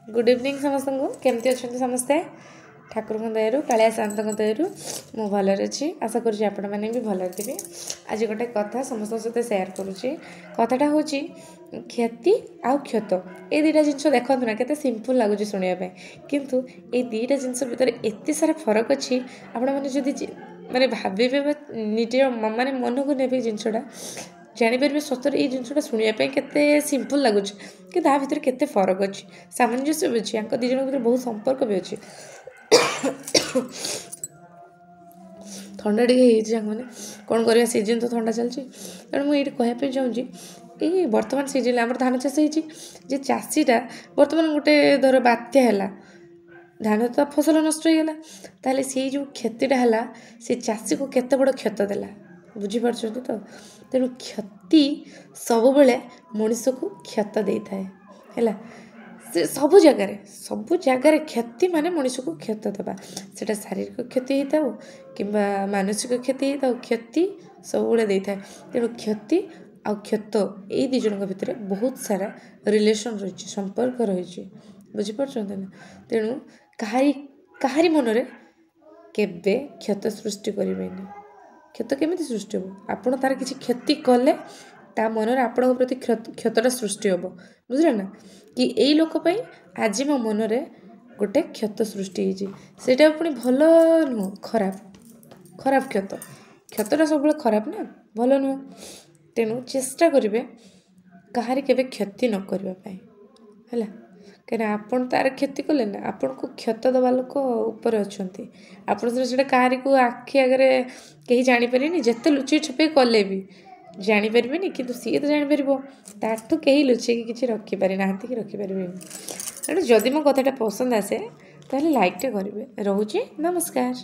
Good evening समस्त को केमती अच्छा समस्ते ठाकुर दयारू कालिया शांत दयारू मु भलर अच्छी आशा करुँच आपण मैंने भी भलर थे। आज गोटे कथा समस्त सहित सेयार करुँची कथाटा हूँ क्षति आउ क्षत ये दुईटा जिनस देखु ना केते सिंपल लगुच शुणापी किंतु ये दुईटा जिनस भितर एत सारा फरक अच्छी आपण मैंने माने भावे निजे माने मन को ने जिनसटा जापर सतरे ये जिनसा शुणापी केते सिंपल लगुच कि भितर केते फरक अच्छी सामंजस्य भी अच्छी दी जन भर बहुत संपर्क भी अच्छी। थंडा टे मैंने कौन कर सीजन तो थंडा चलती तेणु मुझे कहवाई चाहूँगी ये बर्तमान सीजन आम धान चाष हो चाषीटा बर्तमान गोटे धर बात्या है धान तो फसल नष्ट हो गला ताले से जो क्षतिटा है से चाषी को केते बड़ क्षत देला बुझीपार तो तेणु क्षति सब बेले मनीष को क्षत दे थाए है से सबु जगार क्षति माने मनीष को क्षत देवा सेटा शारीरिक क्षति होता हो कि मानसिक क्षति होता हो क्षति सब दे थाए तेणु क्षति आ क्षत ये दी जन भितर बहुत सारा रिलेशन रही संपर्क रही बुझीपार ना तेणु कहारी मनरे केबे क्षत सृष्टि करें क्षत केमी सृष्टि हो आपड़ तार किसी क्षति कले ता मन आपण प्रति क्षतटा सृष्टि हम बुझे ना कि यही लोकपाई आज मो मनरे गोटे क्षत सृष्टि होटा पुणी भल नुह खराब क्षतटा सब खराब ना भल नुह तेणु चेष्टा करेंगे कहारी केबे क्षति न करने है कहीं आपड़ तार क्षति कले ना आपन को क्षत दबा लोक ऊपर अच्छा आपड़ से कहारी को आखि आगे कहीं जापर जिते लुचे छुपे कले भी जापर कि सी तो जापर ताठू कहीं लुचे कि रखिपारे ना कि रखिपारे तेणु जदि मो कथाटा पसंद आसे ताहले लाइक टे करेंगे रोचे नमस्कार।